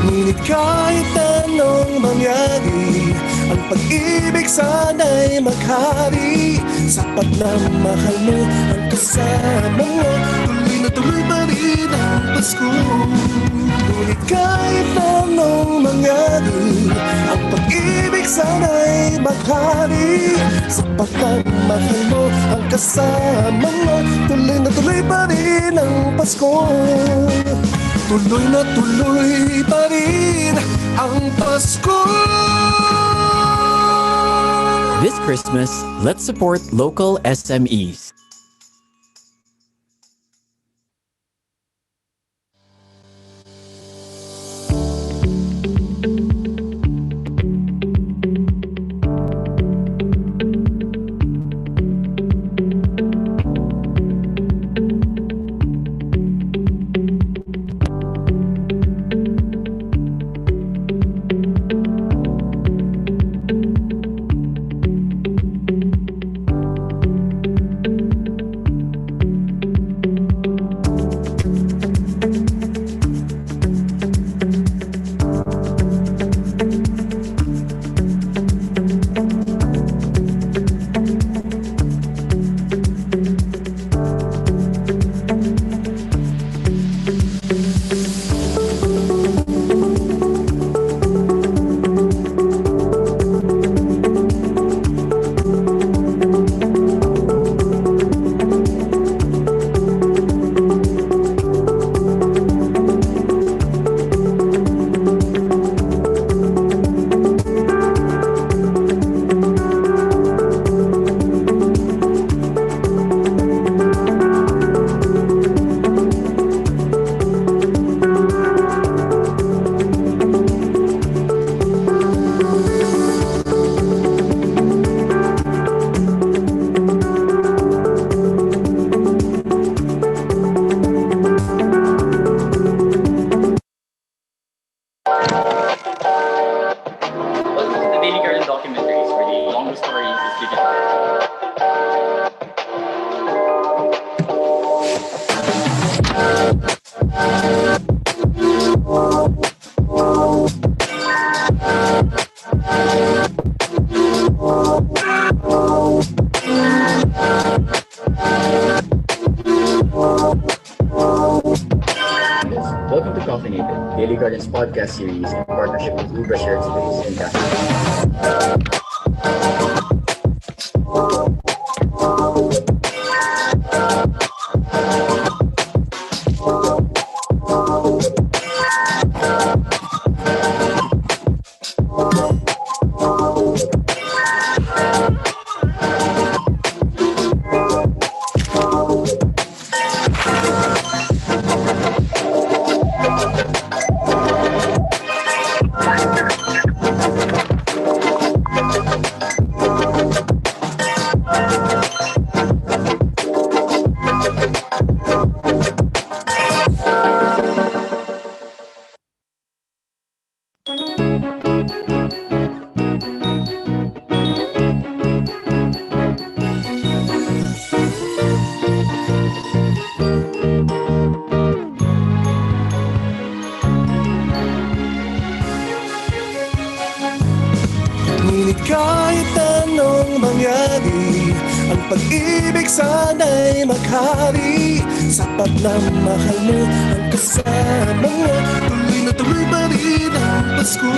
Ngunit kahit anong mangyari, ang pag-ibig sana'y maghari. Sapat na mahal mo ang kasama mo, tuloy na tuloy pa rin ang Pasko. Ngunit kahit anong mangyari, ang pag-ibig sana'y maghari. Sapat na mahal mo ang kasama mo, tuloy na tuloy pa rin ang Pasko. Tuloy na tuloy pa rin ang Pasko. This Christmas, let's support local SMEs. Welcome to Caffeinated, Daily Gardens podcast series in partnership with Libra Shared Space and Cafe. Ngunit kahit anong mangyari, ang pag-ibig sana'y maghari. Sapat na mahal mo ang kasama mo, tuloy na tuloy pa rin rin ang Pasko.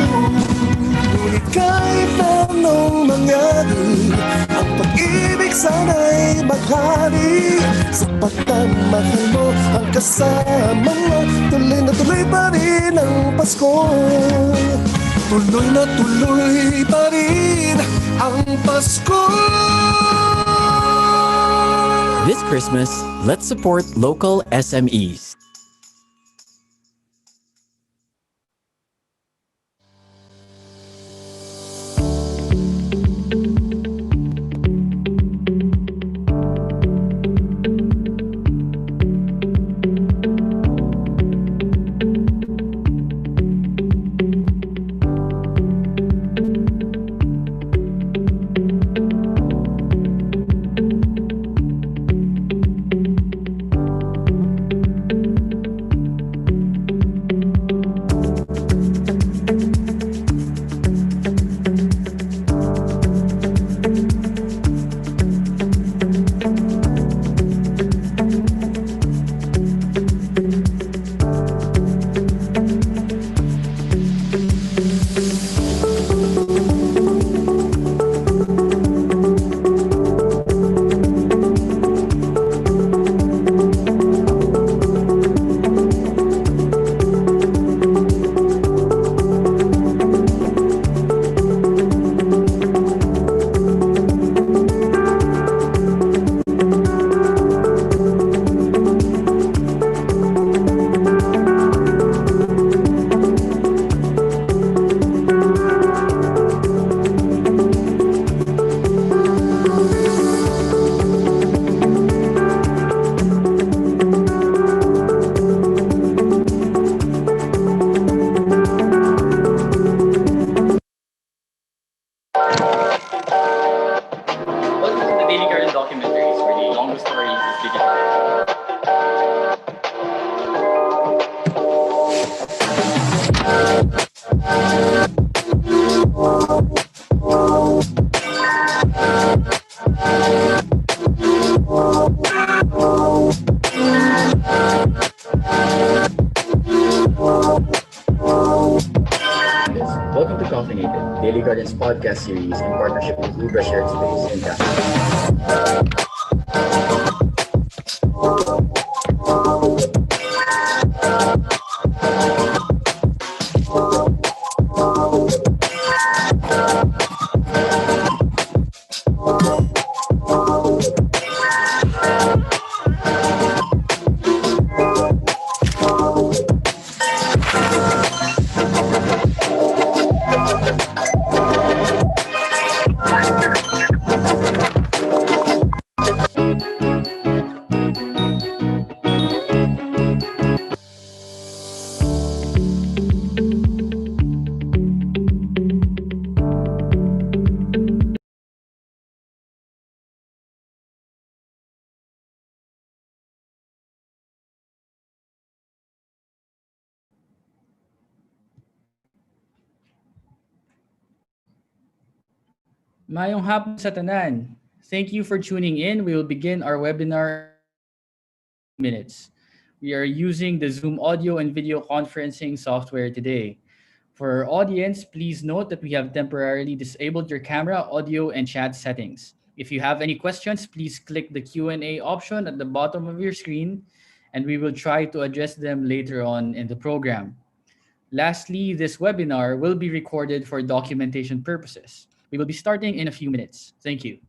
Ngunit kahit anong mangyari, ang pag-ibig sana'y maghari. Sapat na mahal mo ang kasama mo, tuloy na tuloy pa rin ang Pasko. Tuloy na tuloy pa rin ang Pasko. This Christmas, let's support local SMEs. Welcome to the Daily Garden documentaries, where the longest story is digital. Welcome to Caffeinated, Daily Garden's podcast series in partnership with Libra Shared Space and Cafe. Mayong hapon sa tanan. Thank you for tuning in. We will begin our webinar in minutes. We are using the Zoom audio and video conferencing software today. For our audience, please note that we have temporarily disabled your camera, audio, and chat settings. If you have any questions, please click the Q&A option at the bottom of your screen, and we will try to address them later on in the program. Lastly, this webinar will be recorded for documentation purposes. We will be starting in a few minutes. Thank you.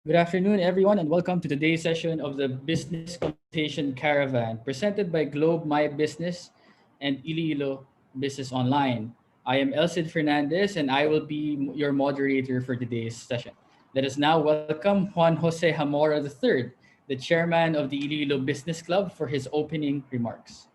Good afternoon, everyone, and welcome to today's session of the Business Consultation Caravan, presented by Globe My Business and Iloilo Business Online. I am Elcid Fernandez, and I will be your moderator for today's session. Let us now welcome Juan Jose Hamora III, the chairman of the Iloilo Business Club, for his opening remarks.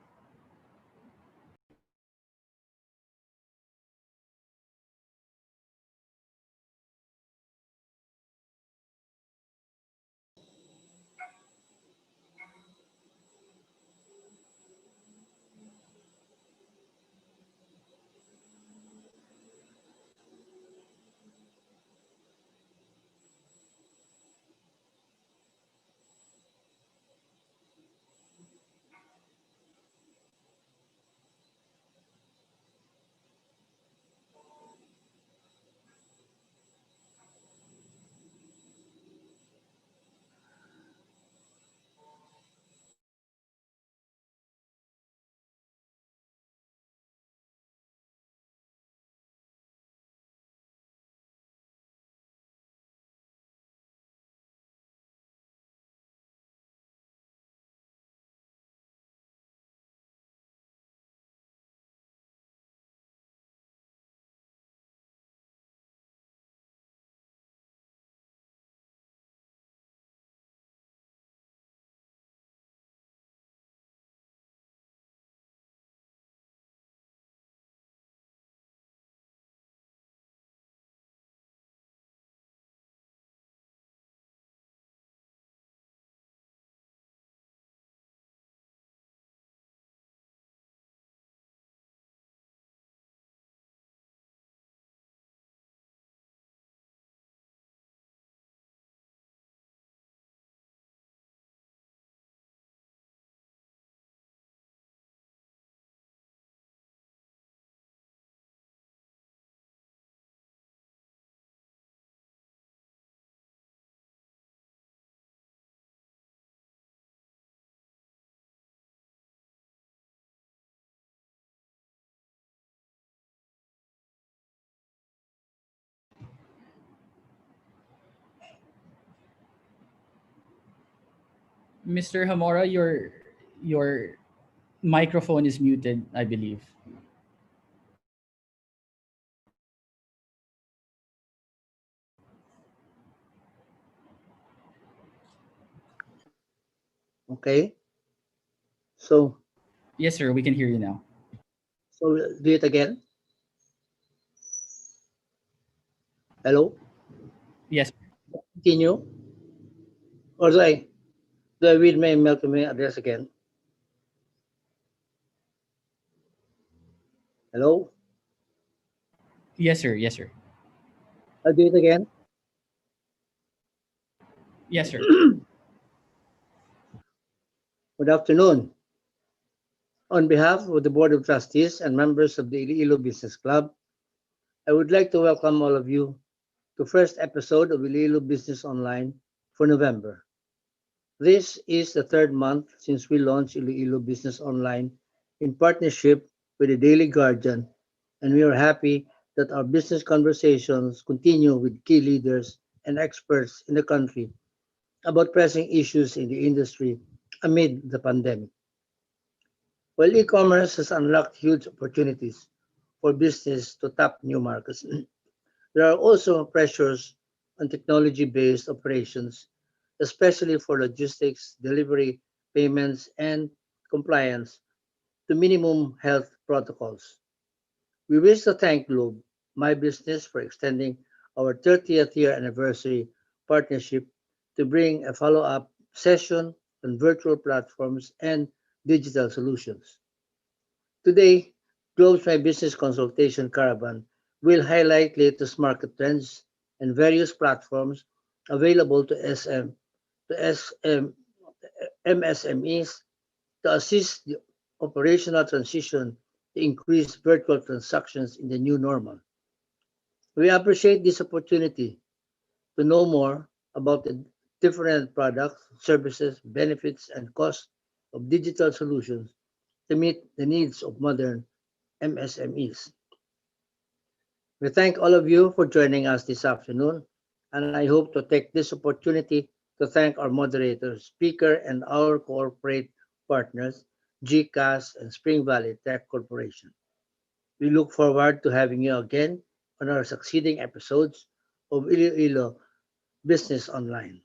Mr. Hamora, your microphone is muted, I believe. Okay. So, Yes, sir, we can hear you now. so do it again. Hello. Yes. Continue. Or do I read my email to my address again? Hello. Yes, sir. Yes, sir. I'll do it again. Yes, sir. Good afternoon. On behalf of the Board of Trustees and members of the Iloilo Business Club, I would like to welcome all of you to first episode of Iloilo Business Online for November. This is the third month since we launched Iloilo Business Online in partnership with the Daily Guardian, and we are happy that our business conversations continue with key leaders and experts in the country about pressing issues in the industry amid the pandemic. While e-commerce has unlocked huge opportunities for business to tap new markets, there are also pressures on technology-based operations, especially for logistics, delivery, payments, and compliance to minimum health protocols. We wish to thank Globe, My Business, for extending our 30th year anniversary partnership to bring a follow-up session on virtual platforms and digital solutions. Today, Globe's My Business Consultation Caravan will highlight latest market trends and various platforms available to MSMEs to assist the operational transition to increase virtual transactions in the new normal. We appreciate this opportunity to know more about the different products, services, benefits, and costs of digital solutions to meet the needs of modern MSMEs. We thank all of you for joining us this afternoon and I hope to take this opportunity to thank our moderator, speaker, and our corporate partners, GCAS and Spring Valley Tech Corporation. We look forward to having you again on our succeeding episodes of Iloilo Business Online.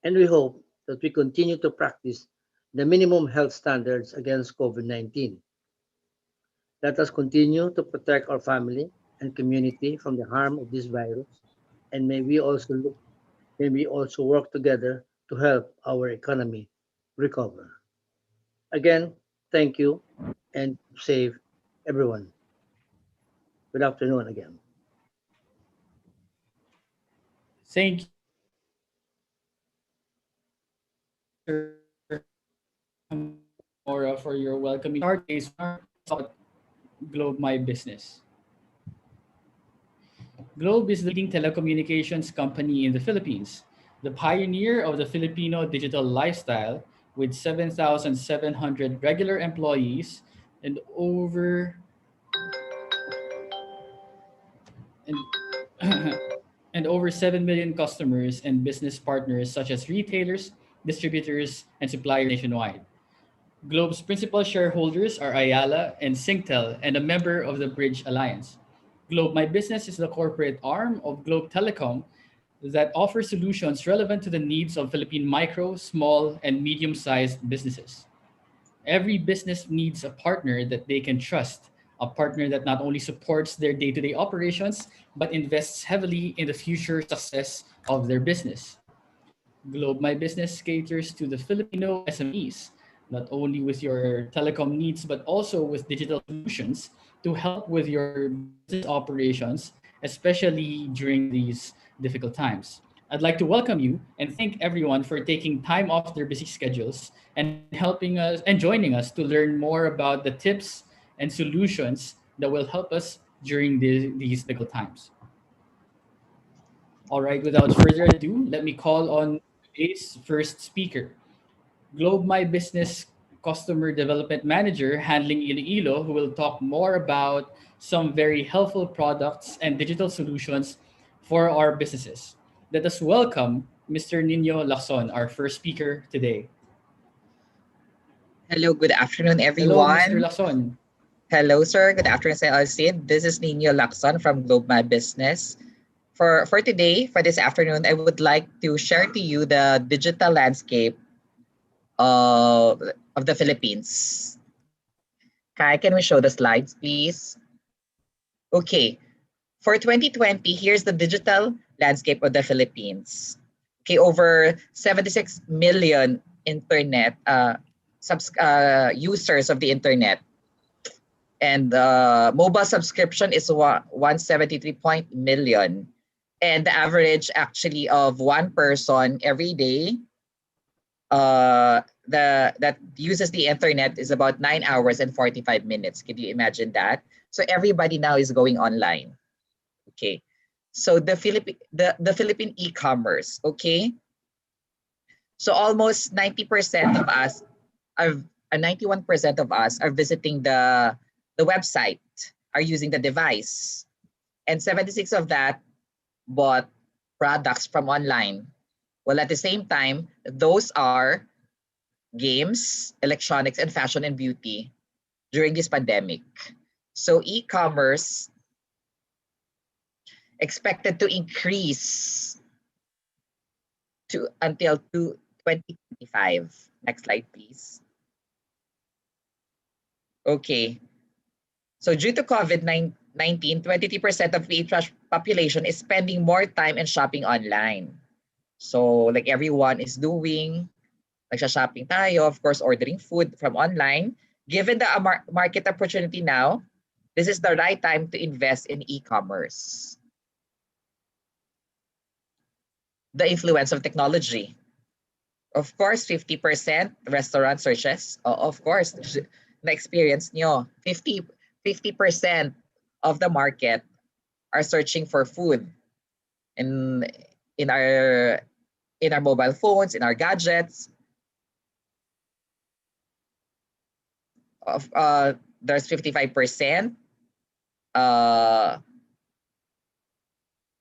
And we hope that we continue to practice the minimum health standards against COVID-19. Let us continue to protect our family and community from the harm of this virus, and may we also work together to help our economy recover. Again, thank you and save everyone. Good afternoon again. Thank you, Mora, for your welcoming. Start today's about Globe My Business. Globe is the leading telecommunications company in the Philippines, the pioneer of the Filipino digital lifestyle with 7,700 regular employees and over and, and over 7 million customers and business partners such as retailers, distributors, and suppliers nationwide. Globe's principal shareholders are Ayala and Singtel and a member of the Bridge Alliance. Globe My Business is the corporate arm of Globe Telecom that offers solutions relevant to the needs of Philippine micro, small, and medium-sized businesses. Every business needs a partner that they can trust, a partner that not only supports their day to day operations, but invests heavily in the future success of their business. Globe My Business caters to the Filipino SMEs, not only with your telecom needs, but also with digital solutions to help with your business operations, especially during these difficult times. I'd like to welcome you and thank everyone for taking time off their busy schedules and helping us and joining us to learn more about the tips and solutions that will help us during these difficult times. All right, without further ado, let me call on today's first speaker, Globe My Business Customer Development Manager handling Iloilo, who will talk more about some very helpful products and digital solutions for our businesses. Let us welcome Mr. Nino Lacson, our first speaker today. Hello, good afternoon, Hello, Mr. everyone. Lacson. Hello, sir. Good afternoon, Sir Alcid. This is Nino Lacson from Globe My Business. For today, for this afternoon, I would like to share to you the digital landscape of the Philippines. Kai, can we show the slides, please? Okay. For 2020, here's the digital landscape of the Philippines. Okay, over 76 million internet users of the internet, and mobile subscription is 173 million, and the average actually of one person every day that uses the internet is about 9 hours and 45 minutes. Can you imagine that? So everybody now is going online. Okay, so the Philippine e-commerce. Okay, so almost 90% of us are 91% of us are visiting the website, are using the device, and 76 of that bought products from online. Well, at the same time, those are games, electronics, and fashion and beauty during this pandemic. So e-commerce expected to increase to until 2025. Next slide, please. Okay. So due to COVID-19, 23% of the population is spending more time in shopping online. So like everyone is doing, nagsha-shopping tayo, of course, ordering food from online. Given the market opportunity now, this is the right time to invest in e-commerce. The influence of technology. Of course, 50% restaurant searches. Of course, na-experience nyo, 50% of the market are searching for food in our mobile phones, in our gadgets. There's 55%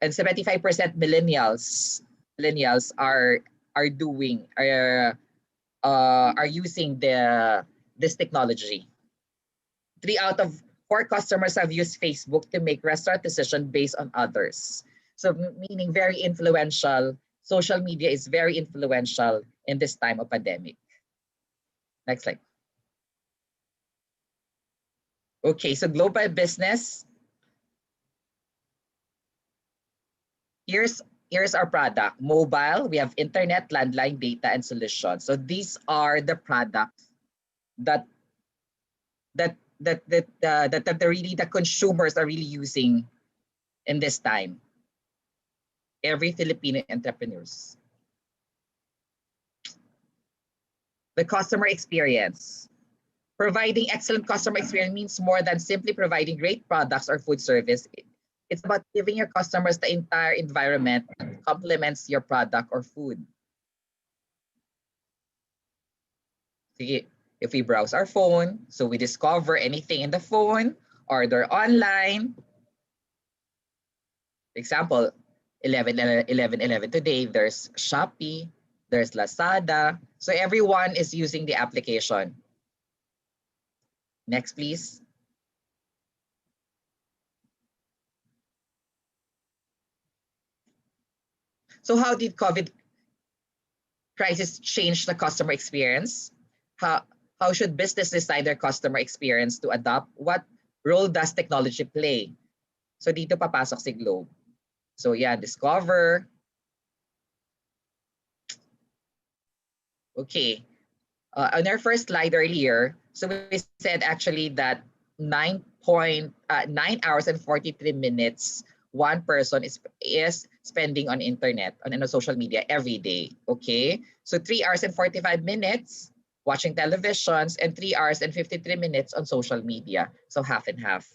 and 75% millennials are using this technology. 3 out of 4 customers have used Facebook to make restaurant decision based on others. So meaning very influential. Social media is very influential in this time of pandemic. Next slide. Okay, so global business. Here's our product. Mobile, we have internet, landline, data, and solutions. So these are the products that the consumers are really using in this time. Every Filipino entrepreneurs. The customer experience. Providing excellent customer experience means more than simply providing great products or food service. It's about giving your customers the entire environment that complements your product or food. If we browse our phone, so we discover anything in the phone, order online. For example, 11 today, there's Shopee, there's Lazada. So everyone is using the application. Next, please. So how did COVID crisis change the customer experience? How should business design their customer experience to adopt? What role does technology play? So dito papasok si Globe. So yeah, discover. Okay. On our first slide earlier, so we said actually that 9 hours and 43 minutes one person is spending on internet, on social media every day. Okay. So 3 hours and 45 minutes watching televisions and 3 hours and 53 minutes on social media. So half and half.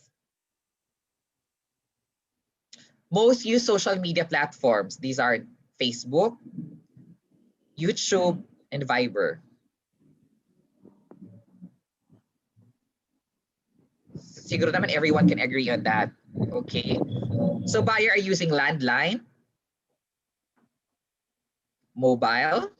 Most use social media platforms. These are Facebook, YouTube, and Viber. Siguro naman everyone can agree on that. Okay. So buyer are using landline, mobile,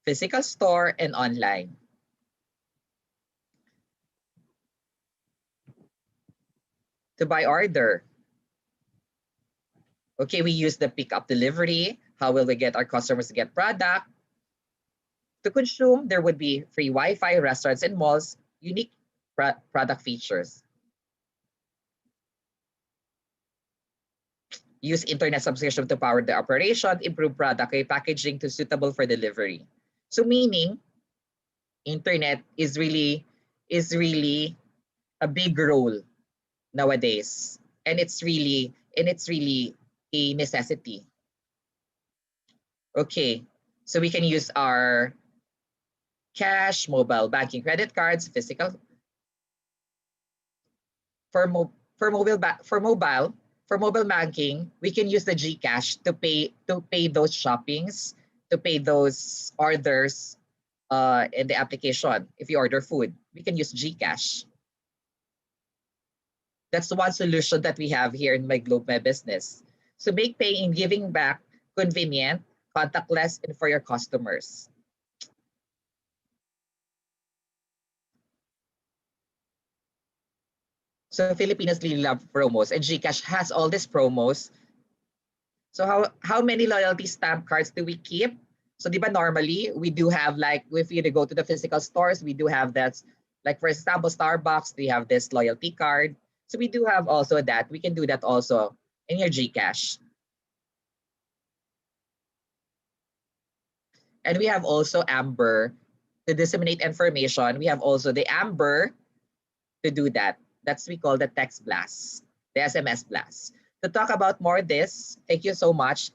physical store, and online. To buy order. Okay, we use the pick-up delivery. How will we get our customers to get product? To consume, there would be free Wi-Fi, restaurants, and malls, unique product features. Use internet subscription to power the operation, improve product packaging to suitable for delivery. So meaning, internet is really a big role nowadays, and it's really a necessity. Okay, so we can use our cash, mobile banking, credit cards, physical. For mobile banking, we can use the GCash to pay those shoppings, to pay those orders in the application. If you order food, we can use GCash. That's the one solution that we have here in My Globe My Business. So make paying and giving back convenient, contactless, and for your customers. So Filipinos really love promos, and GCash has all these promos. So how many loyalty stamp cards do we keep? So diba normally we do have, like, if you go to the physical stores, we do have that. Like for example, Starbucks, they have this loyalty card. So we do have also that. We can do that also in your GCash. And we have also Amber to disseminate information. We have also the Amber to do that. That's we call the text blast, the SMS blast. To talk about more this, thank you so much.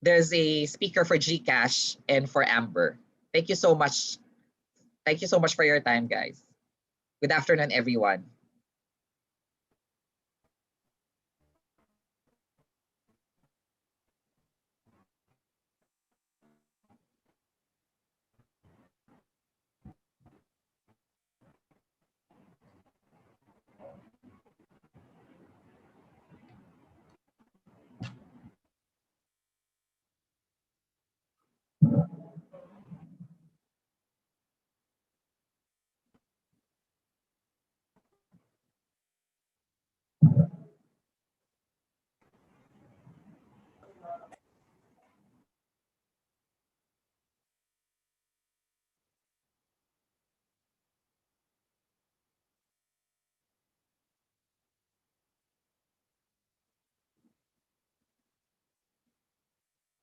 There's a speaker for GCash and for Amber. Thank you so much. Thank you so much for your time, guys. Good afternoon, everyone.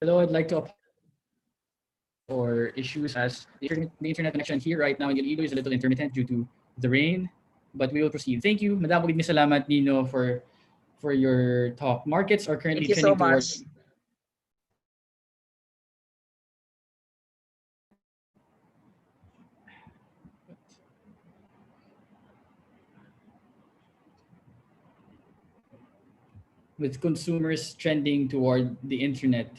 Hello, I'd like to or issues as the internet connection here right now in Iloilo is a little intermittent due to the rain, but we will proceed. Thank you, Madam Bugid Salamat Nino for your talk. Markets are currently Thank you so trending towards much. with consumers trending toward the internet.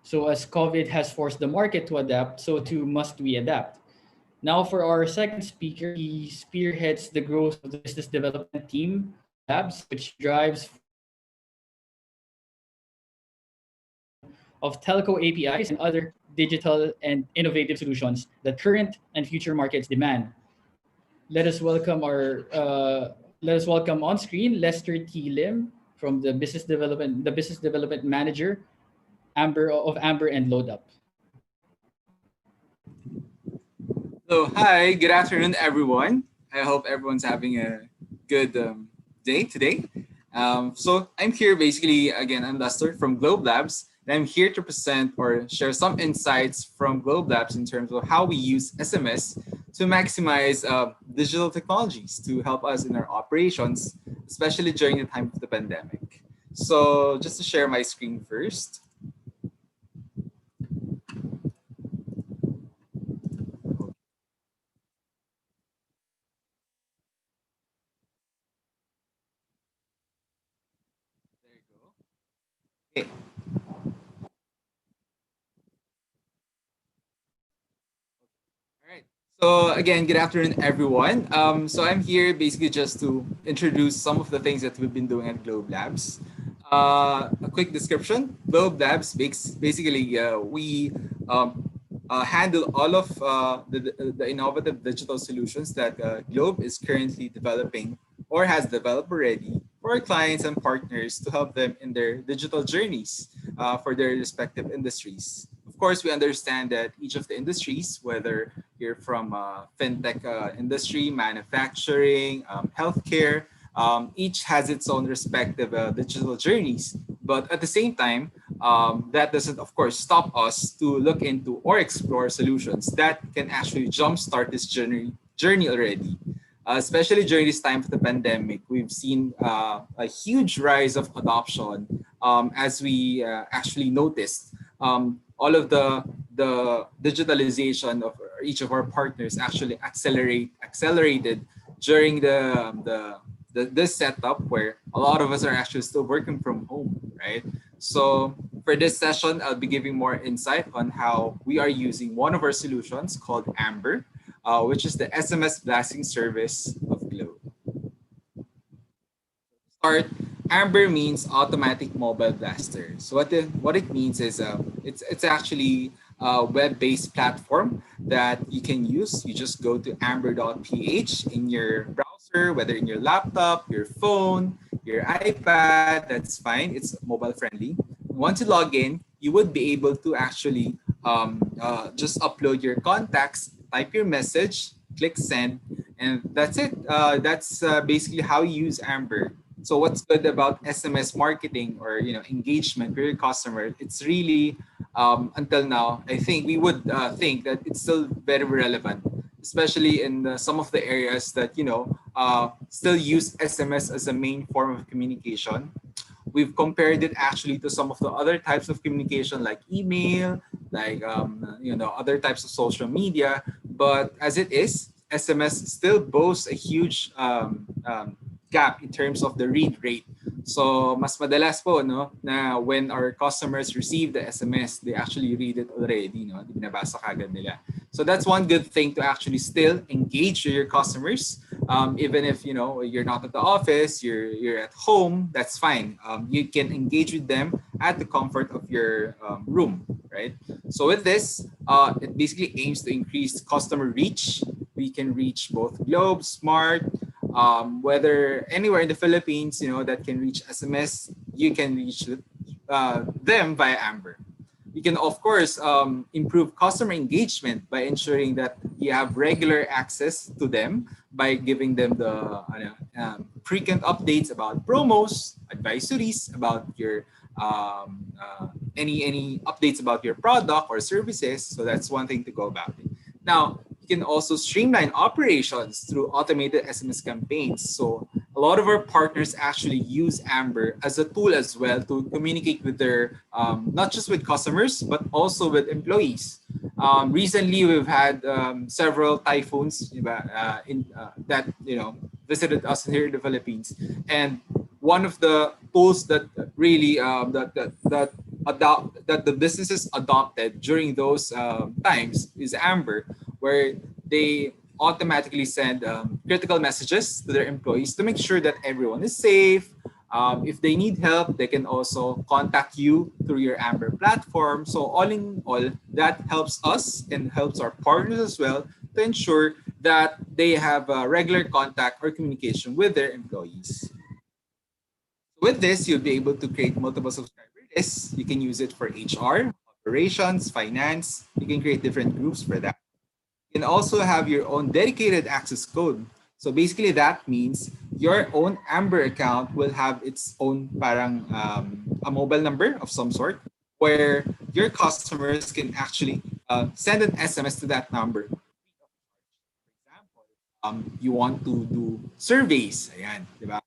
So as COVID has forced the market to adapt, so too must we adapt. Now for our second speaker, he spearheads the growth of the business development team, Labs, which drives of telco APIs and other digital and innovative solutions that current and future markets demand. Let us welcome on screen Lester T. Lim from the business development manager, Amber and LoadUp. So, hi, good afternoon, everyone. I hope everyone's having a good day today. So, I'm here basically, again, I'm Lester from Globe Labs, and I'm here to present or share some insights from Globe Labs in terms of how we use SMS to maximize digital technologies to help us in our operations, especially during the time of the pandemic. So, just to share my screen first. There you go. Okay. All right. So again, good afternoon, everyone. So I'm here basically just to introduce some of the things that we've been doing at Globe Labs. A quick description: Globe Labs basically we handle all of the innovative digital solutions that Globe is currently developing or has developed already for our clients and partners to help them in their digital journeys for their respective industries. Of course, we understand that each of the industries, whether you're from fintech industry, manufacturing, healthcare, each has its own respective digital journeys. But at the same time, that doesn't, of course, stop us to look into or explore solutions that can actually jumpstart this journey already. Especially during this time of the pandemic, we've seen a huge rise of adoption as we actually noticed all of the digitalization of each of our partners actually accelerated during this setup where a lot of us are actually still working from home, right? So for this session, I'll be giving more insight on how we are using one of our solutions called Amber, which is the SMS blasting service of Globe. Start, Amber means automatic mobile blaster. So what it means is it's actually a web-based platform that you can use. You just go to amber.ph in your browser, whether in your laptop, your phone, your iPad, that's fine. It's mobile friendly. Once you log in, you would be able to actually just upload your contacts, type your message, click send, and that's it. That's basically how you use Amber. So what's good about SMS marketing or engagement with your customer? It's really until now, I think we would think that it's still very relevant, especially in some of the areas that still use SMS as a main form of communication. We've compared it actually to some of the other types of communication like email, like other types of social media. But as it is, SMS still boasts a huge gap in terms of the read rate. So mas madalas po na when our customers receive the SMS, they actually read it already, binabasa kagad nila. So that's one good thing to actually still engage with your customers. Even if you're not at the office, you're at home, that's fine. You can engage with them at the comfort of your room, right? So with this, it basically aims to increase customer reach. We can reach both Globe, Smart, whether anywhere in the Philippines, that can reach SMS, you can reach them via Amber. You can, of course, improve customer engagement by ensuring that you have regular access to them by giving them the frequent updates about promos, advisories about your any updates about your product or services. So that's one thing to go about it. Now, you can also streamline operations through automated SMS campaigns. So a lot of our partners actually use Amber as a tool as well to communicate with their, not just with customers, but also with employees. Recently, we've had several typhoons that visited us here in the Philippines, and one of the tools that really that the businesses adopted during those times is Amber, where they automatically send critical messages to their employees to make sure that everyone is safe. If they need help, they can also contact you through your Amber platform. So all in all, that helps us and helps our partners as well to ensure that they have regular contact or communication with their employees. With this, you'll be able to create multiple subscriber lists. You can use it for HR, operations, finance. You can create different groups for that. You can also have your own dedicated access code. So basically that means your own Amber account will have its own parang a mobile number of some sort where your customers can actually send an SMS to that number. For example, you want to do surveys, ayan, di ba?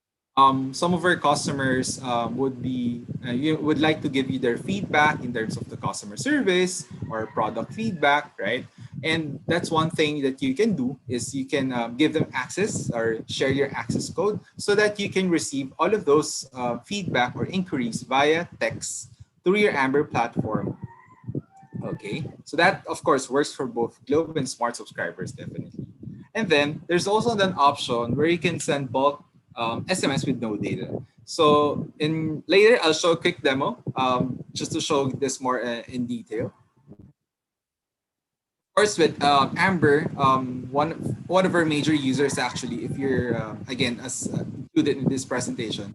Some of our customers would like to give you their feedback in terms of the customer service or product feedback, right? And that's one thing that you can do is you can give them access or share your access code so that you can receive all of those feedback or inquiries via text through your Amber platform. Okay, so that of course works for both Globe and Smart subscribers definitely. And then there's also an option where you can send bulk SMS with no data. So later I'll show a quick demo just to show this more in detail. Of course, with Amber, one of our major users actually, if you're again as included in this presentation,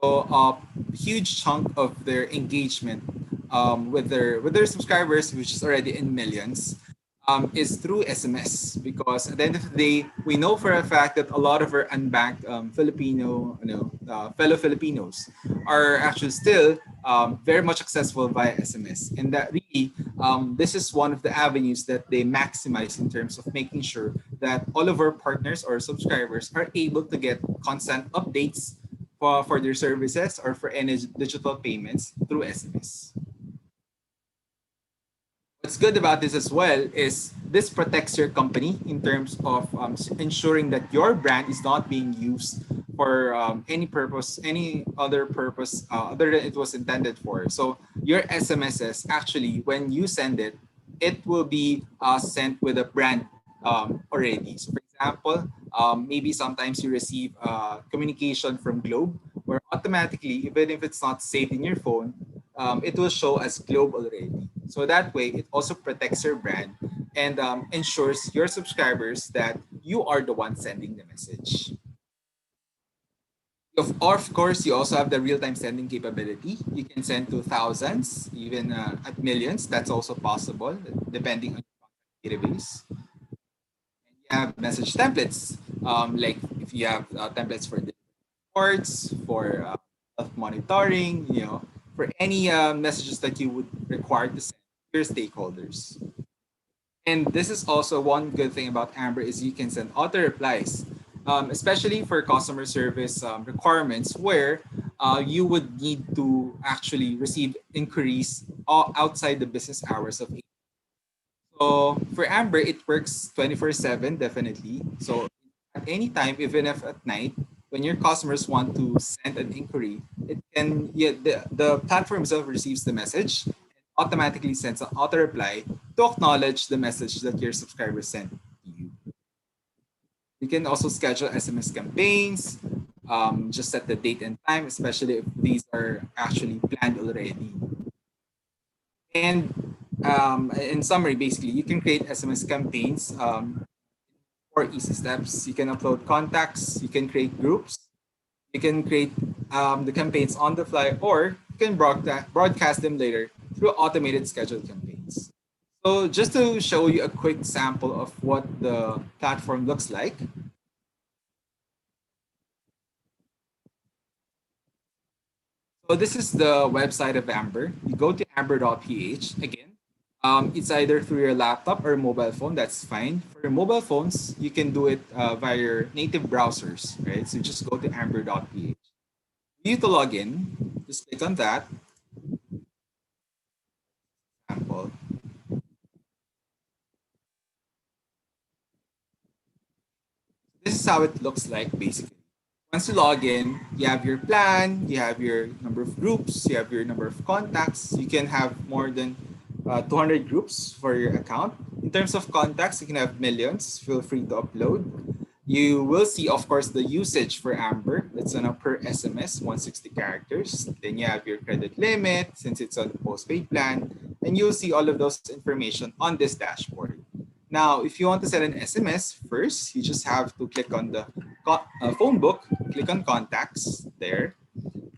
so a huge chunk of their engagement with their subscribers, which is already in millions, is through SMS, because at the end of the day, we know for a fact that a lot of our unbanked fellow Filipinos are actually still very much accessible via SMS, and that really this is one of the avenues that they maximize in terms of making sure that all of our partners or subscribers are able to get constant updates for their services or for any digital payments through SMS. What's good about this as well is this protects your company in terms of ensuring that your brand is not being used for any other purpose other than it was intended for. So your SMSs actually, when you send it, it will be sent with a brand already. So for example, maybe sometimes you receive communication from Globe where automatically, even if it's not saved in your phone, it will show as Globe already. So that way, it also protects your brand and ensures your subscribers that you are the one sending the message. Of course, you also have the real-time sending capability. You can send to thousands, even at millions. That's also possible, depending on your database. And you have message templates, like if you have templates for reports, for health monitoring, for any messages that you would require to send to your stakeholders. And this is also one good thing about Amber is you can send auto replies, especially for customer service requirements where you would need to actually receive inquiries outside the business hours of 8. So for Amber, it works 24/7 definitely. So at any time, even if at night, when your customers want to send an inquiry, the platform itself receives the message and automatically sends an auto reply to acknowledge the message that your subscribers sent to you. You can also schedule SMS campaigns, just set the date and time, especially if these are actually planned already. And in summary, basically, you can create SMS campaigns for easy steps. You can upload contacts, you can create groups, you can create the campaigns on the fly, or you can broadcast them later through automated scheduled campaigns. So just to show you a quick sample of what the platform looks like. So this is the website of Amber. You go to amber.ph. Again, it's either through your laptop or mobile phone. That's fine. For your mobile phones, you can do it via your native browsers, right? So just go to amber.ph. For you to log in, just click on that. Example. This is how it looks like basically. Once you log in, you have your plan, you have your number of groups, you have your number of contacts. You can have more than 200 groups for your account. In terms of contacts, you can have millions. Feel free to upload. You will see, of course, the usage for Amber. It's on a per SMS, 160 characters. Then you have your credit limit since it's on the postpaid plan. And you'll see all of those information on this dashboard. Now, if you want to send an SMS first, you just have to click on the phone book, click on contacts there.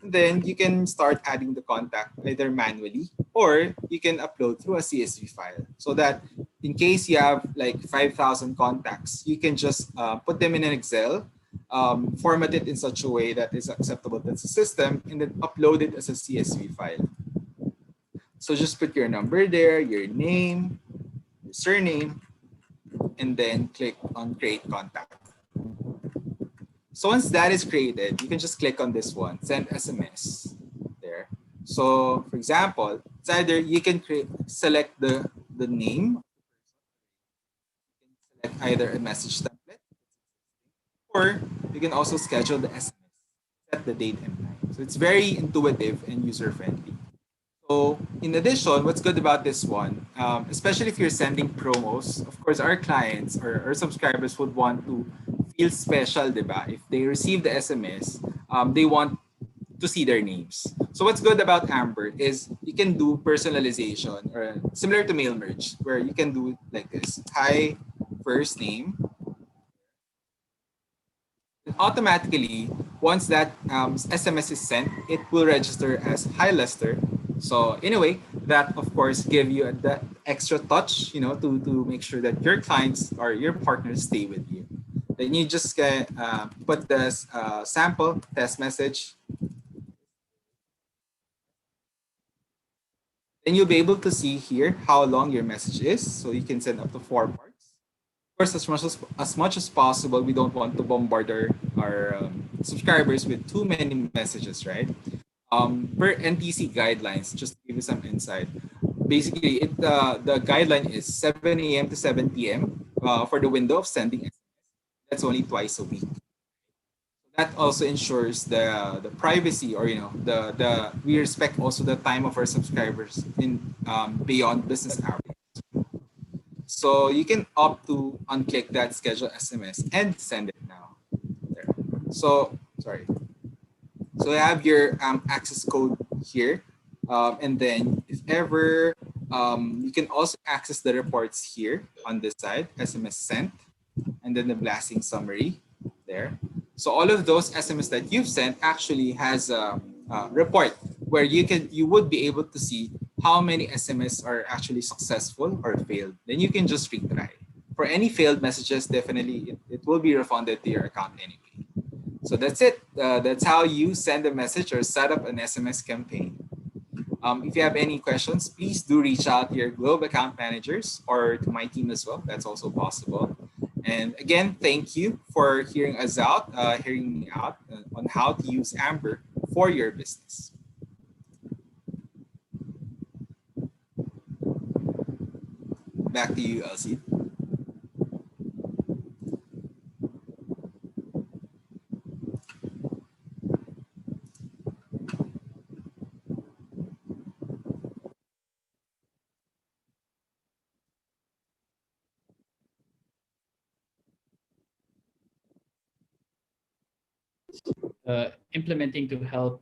And then you can start adding the contact either manually or you can upload through a CSV file so that in case you have like 5,000 contacts, you can just put them in an Excel, format it in such a way that is acceptable to the system, and then upload it as a CSV file. So just put your number there, your name, your surname, and then click on create contact. So once that is created, you can just click on this one, send SMS there. So for example, it's either you can select the name, select either a message template, or you can also schedule the SMS, set the date and time. So it's very intuitive and user friendly. So in addition, what's good about this one, especially if you're sending promos, of course, our clients or our subscribers would want to feel special, diba? If they receive the SMS, they want to see their names. So what's good about Amber is you can do personalization or similar to mail merge, where you can do it like this. Hi, first name. And automatically, once that SMS is sent, it will register as Hi Lester. So in a way, that of course give you that extra touch, to make sure that your clients or your partners stay with you. Then you just put the sample test message. Then you'll be able to see here how long your message is. So you can send up to 4 parts. Of course, as much as possible, we don't want to bombard our subscribers with too many messages, right? Per NTC guidelines, just to give you some insight, basically the guideline is 7 a.m. to 7 p.m. For the window of sending SMS. That's only twice a week. That also ensures the privacy, or the we respect also the time of our subscribers in beyond business hours. So you can opt to unclick that schedule SMS and send it now. There. So sorry. So I have your access code here. And then if ever, you can also access the reports here on this side, SMS sent, and then the blasting summary there. So all of those SMS that you've sent actually has a report where you would be able to see how many SMS are actually successful or failed. Then you can just retry. For any failed messages, definitely it will be refunded to your account anyway. So that's it. That's how you send a message or set up an SMS campaign. If you have any questions, please do reach out to your Globe account managers or to my team as well. That's also possible. And again, thank you for hearing us out, hearing me out on how to use Amber for your business. Back to you, Elsie. Implementing to help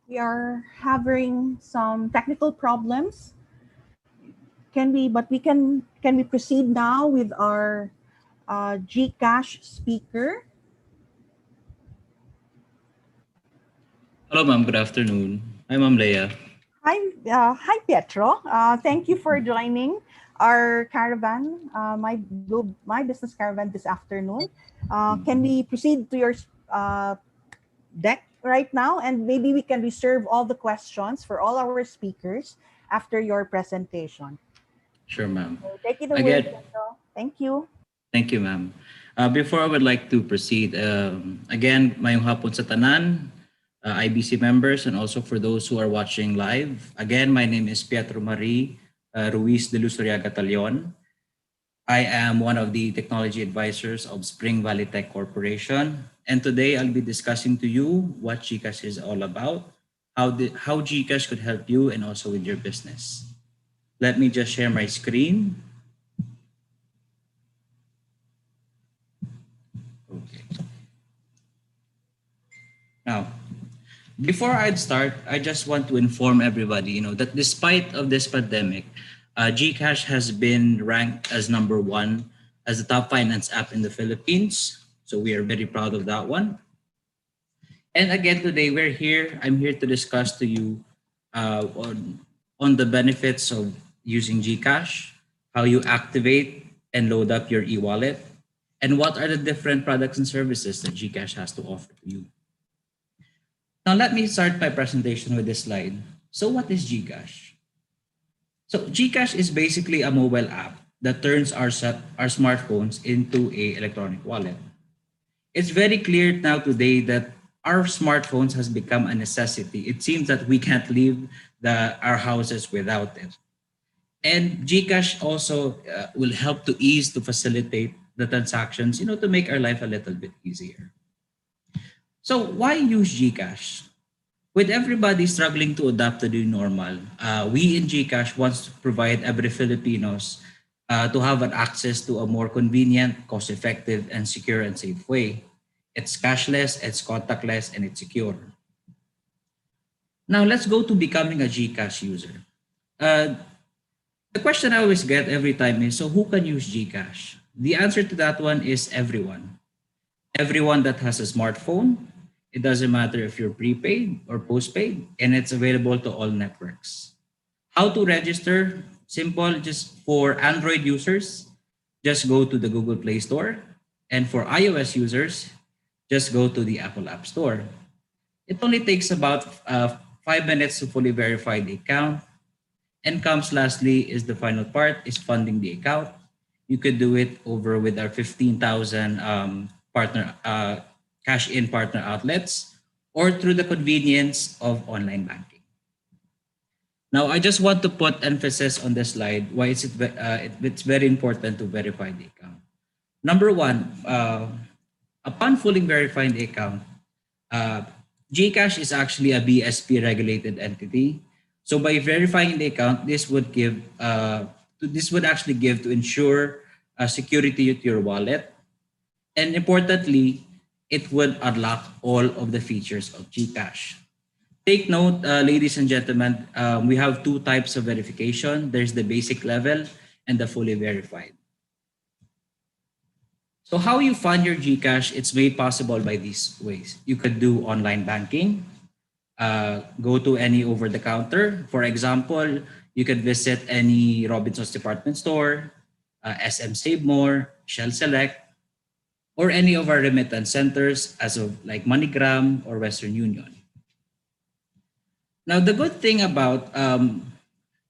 We are having some technical problems. Can we proceed now with our GCash speaker? Hello, ma'am. Good afternoon. Hi, Ma'am Leia. Hi, Pietro. Thank you for joining our caravan, my business caravan this afternoon. Can we proceed to your deck right now, and maybe we can reserve all the questions for all our speakers after your presentation. Sure, ma'am. So take it away, Again, Pietro. Thank you. thank you, ma'am. Before I would like to proceed, again, mayong hapon sa tanan, IBC members, and also for those who are watching live. Again, my name is Pietro Marie Ruiz de Luzuriaga Talion. I am one of the technology advisors of Spring Valley Tech Corporation. And today I'll be discussing to you what GCash is all about, how GCash could help you and also with your business. Let me just share my screen. Okay. Now, before I'd start, I just want to inform everybody, that despite of this pandemic, GCash has been ranked as #1 as the top finance app in the Philippines. So we are very proud of that one. And again, today I'm here to discuss to you on the benefits of using GCash, how you activate and load up your e-wallet, and what are the different products and services that GCash has to offer to you. Now, let me start my presentation with this slide. So what is GCash? So GCash is basically a mobile app that turns our smartphones into an electronic wallet. It's very clear now today that our smartphones has become a necessity. It seems that we can't leave our houses without it. And GCash also will help to facilitate the transactions, to make our life a little bit easier. So why use GCash? With everybody struggling to adapt to the new normal, we in GCash wants to provide every Filipinos to have an access to a more convenient, cost-effective, and secure and safe way. It's cashless, it's contactless, and it's secure. Now let's go to becoming a GCash user. The question I always get every time is, so who can use GCash? The answer to that one is everyone. Everyone that has a smartphone. It doesn't matter if you're prepaid or postpaid, and it's available to all networks. How to register? Simple, just for Android users, just go to the Google Play Store. And for iOS users, just go to the Apple App Store. It only takes about 5 minutes to fully verify the account. And comes lastly is the final part, is funding the account. You could do it over with our 15,000 partner cash-in partner outlets, or through the convenience of online banking. Now, I just want to put emphasis on this slide, why it's very important to verify the account. Number one, upon fully verifying the account, GCash is actually a BSP regulated entity. So by verifying the account, this would actually give to ensure security to your wallet. And importantly, it would unlock all of the features of GCash. Take note, ladies and gentlemen, we have two types of verification. There's the basic level and the fully verified. So how you fund your GCash, it's made possible by these ways. You could do online banking, go to any over-the-counter. For example, you could visit any Robinson's department store, SM Save More, Shell Select, or any of our remittance centers as of like MoneyGram or Western Union. Now, the good thing about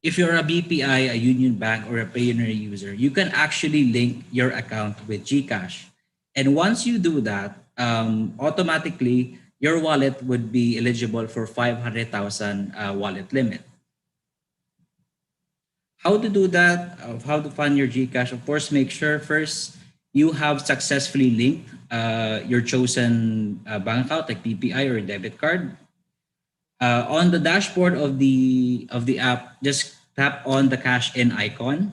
If you're a BPI, a Union Bank, or a Payoneer user, you can actually link your account with GCash. And once you do that, automatically your wallet would be eligible for 500,000 wallet limit. How to do that, how to fund your GCash? Of course, make sure first you have successfully linked your chosen bank account like PPI or debit card. On the dashboard of the app, just tap on the cash in icon,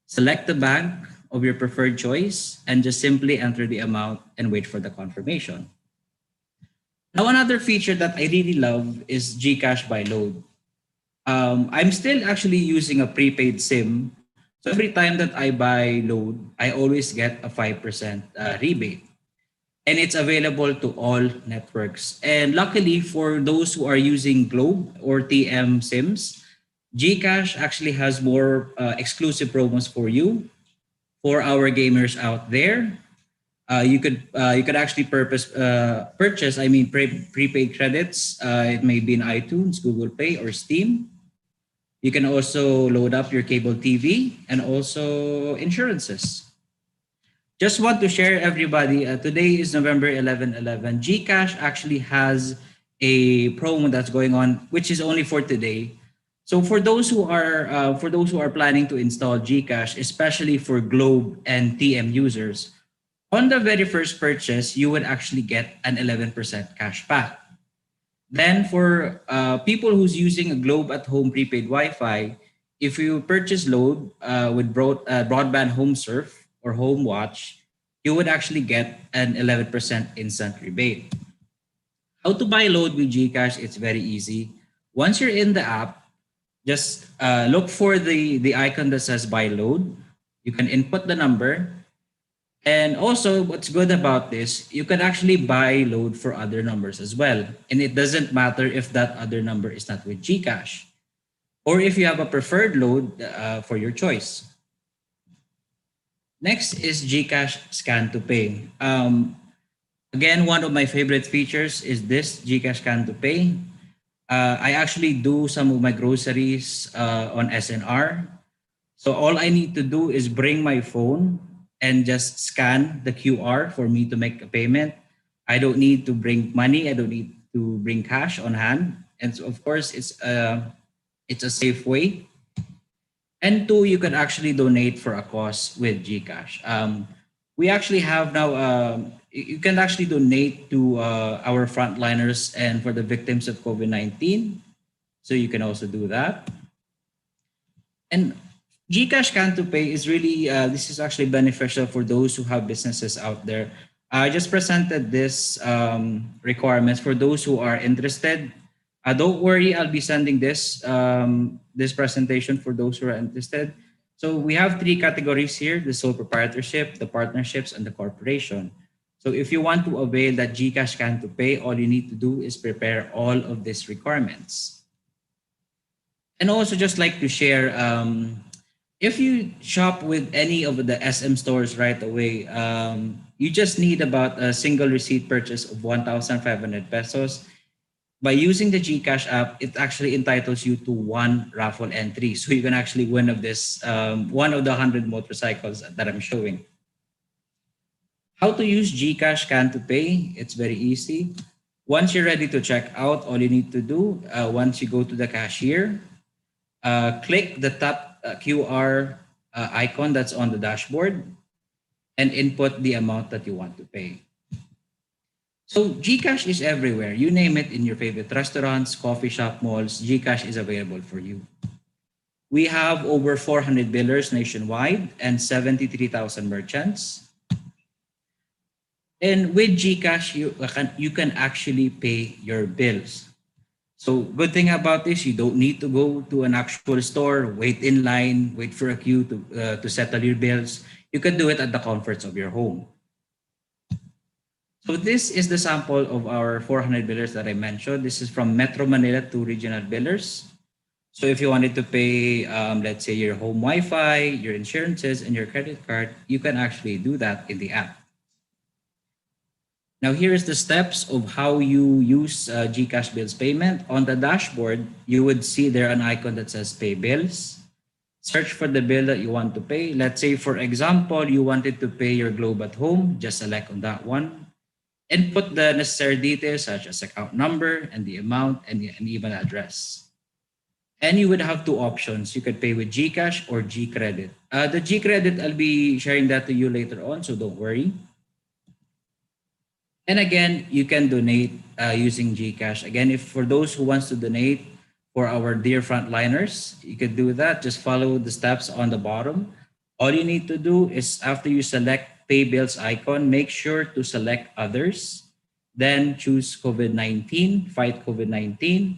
select the bank of your preferred choice, and just simply enter the amount and wait for the confirmation. Now, another feature that I really love is GCash by load. I'm still actually using a prepaid SIM. So every time that I buy load, I always get a 5% rebate. And it's available to all networks. And luckily for those who are using Globe or TM SIMs, GCash actually has more exclusive promos for you, for our gamers out there. You could actually purchase prepaid credits. It may be in iTunes, Google Play, or Steam. You can also load up your cable TV and also insurances. Just want to share everybody, today is November 11/11. GCash actually has a promo that's going on, which is only for today. So for those who are planning to install GCash, especially for Globe and TM users, on the very first purchase, you would actually get an 11% cash back. Then for people who's using a Globe at Home prepaid Wi-Fi, if you purchase load with broadband home surf or home watch, you would actually get an 11% instant rebate. How to buy load with GCash? It's very easy. Once you're in the app, just look for the icon that says buy load. You can input the number. And also, what's good about this, you can actually buy load for other numbers as well. And it doesn't matter if that other number is not with GCash, or if you have a preferred load for your choice. Next is GCash Scan to Pay. Again, one of my favorite features is this GCash Scan to Pay. I actually do some of my groceries on SNR. So all I need to do is bring my phone and just scan the QR for me to make a payment. I don't need to bring money. I don't need to bring cash on hand. And so of course, it's a safe way. And two, you can actually donate for a cause with GCash. We actually have now, you can actually donate to our frontliners and for the victims of COVID-19. So you can also do that. And GCash Scan to Pay is really, this is actually beneficial for those who have businesses out there. I just presented this requirements for those who are interested. Don't worry, I'll be sending this this presentation for those who are interested. So we have three categories here: the sole proprietorship, the partnerships, and the corporation. So if you want to avail that GCash Scan to Pay, all you need to do is prepare all of these requirements. And also just like to share, if you shop with any of the SM stores right away, you just need about a single receipt purchase of 1,500 pesos. By using the GCash app, it actually entitles you to one raffle entry. So you can actually win of this, one of the 100 motorcycles that I'm showing. How to use GCash Scan to Pay? It's very easy. Once you're ready to check out, all you need to do, once you go to the cashier, click the top QR icon that's on the dashboard and input the amount that you want to pay. So GCash is everywhere. You name it, in your favorite restaurants, coffee shop, malls, GCash is available for you. We have over 400 billers nationwide and 73,000 merchants. And with GCash, you can actually pay your bills. So good thing about this, you don't need to go to an actual store, wait in line, wait for a queue to settle your bills. You can do it at the comforts of your home. So this is the sample of our 400 billers that I mentioned. This is from Metro Manila to regional billers. So if you wanted to pay, let's say your home Wi-Fi, your insurances, and your credit card, you can actually do that in the app. Now, here is the steps of how you use GCash bills payment. On the dashboard, you would see there an icon that says Pay Bills. Search for the bill that you want to pay. Let's say, for example, you wanted to pay your Globe at Home. Just select on that one. Input the necessary details such as account number and the amount and an email address. And you would have two options. You could pay with GCash or GCredit. The GCredit, I'll be sharing that to you later on, so don't worry. And again, you can donate using GCash. Again, if for those who wants to donate for our dear frontliners, you could do that. Just follow the steps on the bottom. All you need to do is after you select Pay Bills icon, make sure to select Others, then choose COVID-19, Fight COVID-19,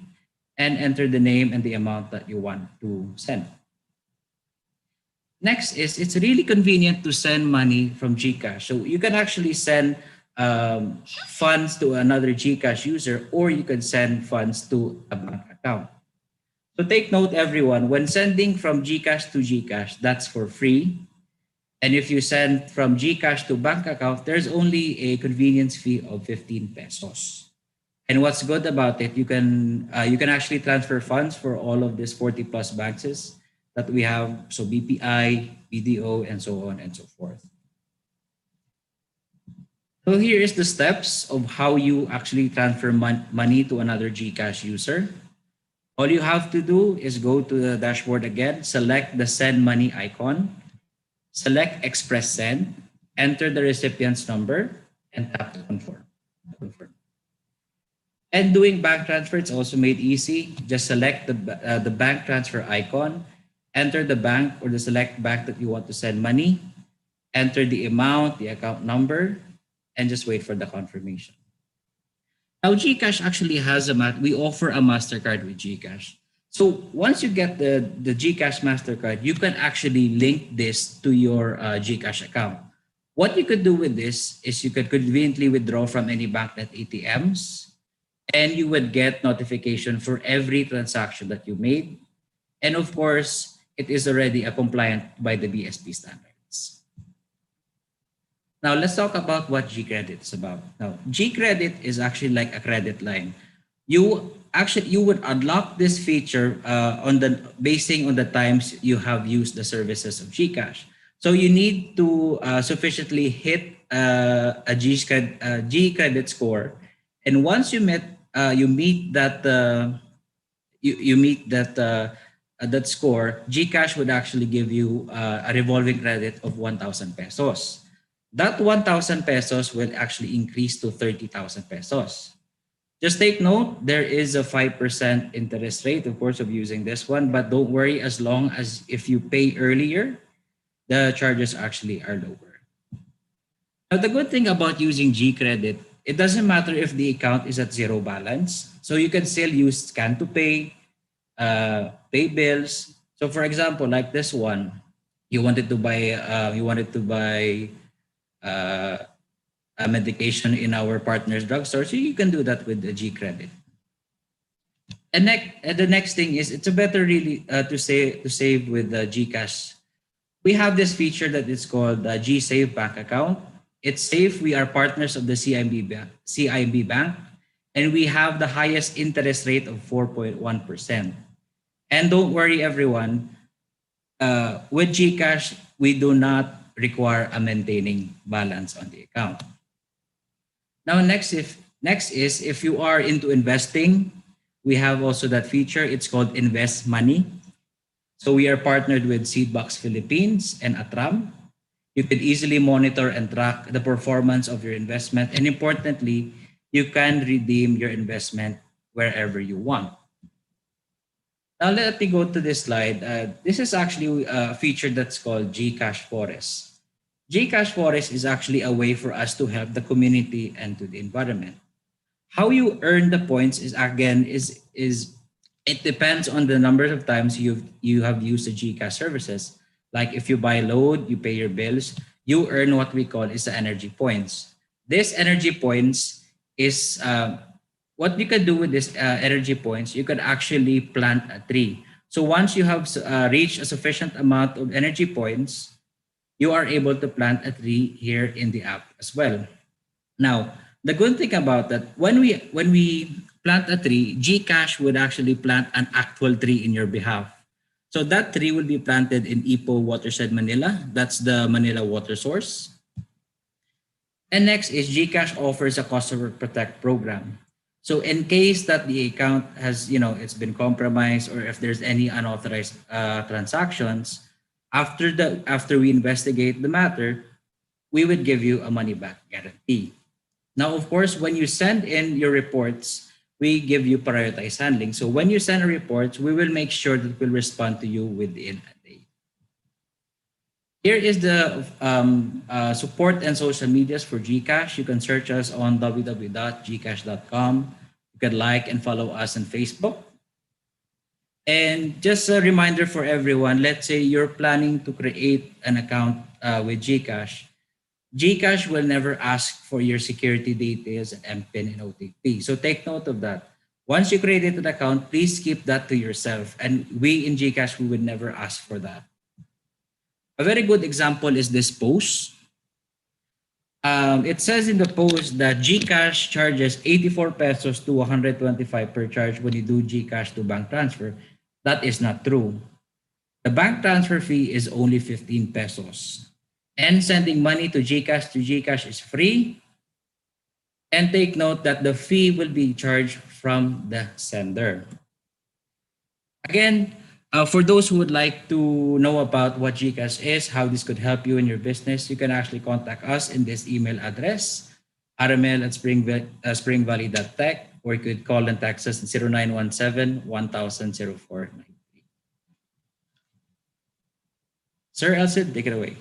and enter the name and the amount that you want to send. Next is, it's really convenient to send money from GCash. So you can actually send funds to another GCash user, or you can send funds to a bank account. So take note, everyone, when sending from GCash to GCash, that's for free. And if you send from GCash to bank account, there's only a convenience fee of 15 pesos. And what's good about it, you can actually transfer funds for all of these 40 plus banks that we have. So BPI, BDO, and so on and so forth. So here is the steps of how you actually transfer money to another GCash user. All you have to do is go to the dashboard again, select the send money icon, select Express Send, enter the recipient's number, and tap to confirm. And doing bank transfer, it's also made easy. Just select the bank transfer icon, enter the bank or the select bank that you want to send money, enter the amount, the account number, and just wait for the confirmation. Now, GCash actually has we offer a MasterCard with GCash. So once you get the GCash MasterCard, you can actually link this to your GCash account. What you could do with this is you could conveniently withdraw from any BancNet ATMs, and you would get notification for every transaction that you made. And of course, it is already compliant by the BSP standards. Now let's talk about what GCredit is about. Now, GCredit is actually like a credit line. You would unlock this feature basing on the times you have used the services of GCash. So you need to sufficiently hit a GCredit score, and once you meet that score, GCash would actually give you a revolving credit of 1,000 pesos. That 1,000 pesos will actually increase to 30,000 pesos. Just take note, there is a 5% interest rate, of course, of using this one, but don't worry, as long as if you pay earlier, the charges actually are lower. Now, the good thing about using GCredit, it doesn't matter if the account is at zero balance. So you can still use Scan to Pay, pay bills. So for example, like this one, you wanted to buy a medication in our partner's drugstore, so you can do that with the GCredit. And the next thing is, it's a better really to save with the GCash. We have this feature that is called the GSave Bank Account. It's safe. We are partners of the CIMB Bank, and we have the highest interest rate of 4.1%. And don't worry, everyone, with GCash, we do not require a maintaining balance on the account. Now, next is if you are into investing, we have also that feature. It's called Invest Money. So we are partnered with Seedbox Philippines and Atram. You can easily monitor and track the performance of your investment. And importantly, you can redeem your investment wherever you want. Now let me go to this slide. This is actually a feature that's called GCash Forest. GCash Forest is actually a way for us to help the community and to the environment. How you earn the points is it depends on the number of times you have used the GCash services. Like if you buy load, you pay your bills, you earn what we call is the energy points. This energy points is what you can do with this energy points. You can actually plant a tree. So once you have reached a sufficient amount of energy points, you are able to plant a tree here in the app as well. Now, The good thing about that, when we plant a tree, Gcash would actually plant an actual tree in your behalf. So that tree will be planted in Ipo Watershed, Manila. That's the Manila water source. And next is Gcash offers a customer protect program. So in case that the account has, it's been compromised, or if there's any unauthorized transactions, after we investigate the matter, we would give you a money back guarantee. Now, of course, when you send in your reports, we give you prioritized handling. So when you send a report, we will make sure that we'll respond to you within a day. Here is the support and social medias for Gcash. You can search us on www.gcash.com. You can like and follow us on Facebook. And just a reminder for everyone, let's say you're planning to create an account with Gcash. Gcash will never ask for your security details and MPIN and OTP. So take note of that. Once you created an account, please keep that to yourself. And we in Gcash, we would never ask for that. A very good example is this post. It says in the post that Gcash charges 84 pesos to 125 per charge when you do Gcash to bank transfer. That is not true. The bank transfer fee is only 15 pesos. And sending money to Gcash is free. And take note that the fee will be charged from the sender. Again, for those who would like to know about what Gcash is, how this could help you in your business, you can actually contact us in this email address, rml@springvalley.tech, or you could call and text us at 0917-1000-0493. Sir Elcid, take it away.